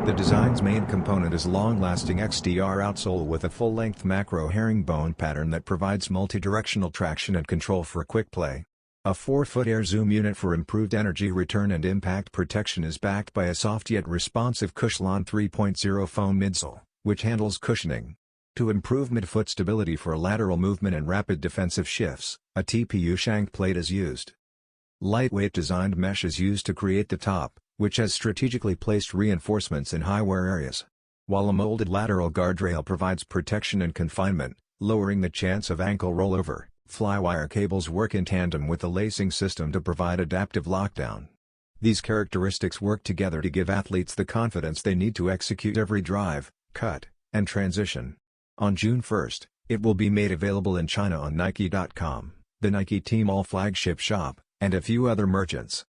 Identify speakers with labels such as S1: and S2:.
S1: The design's main component is long-lasting XDR outsole with a full-length macro herringbone pattern that provides multidirectional traction and control for quick play. A forefoot air zoom unit for improved energy return and impact protection is backed by a soft yet responsive Cushlon 3.0 foam midsole, which handles cushioning. To improve midfoot stability for lateral movement and rapid defensive shifts, a TPU shank plate is used. Lightweight designed mesh is used to create the top, which has strategically placed reinforcements in high-wear areas. While a molded lateral guardrail provides protection and confinement, lowering the chance of ankle rollover, flywire cables work in tandem with the lacing system to provide adaptive lockdown. These characteristics work together to give athletes the confidence they need to execute every drive, cut, and transition. On June 1st, it will be made available in China on Nike.com, the Nike Tmall flagship shop, and a few other merchants.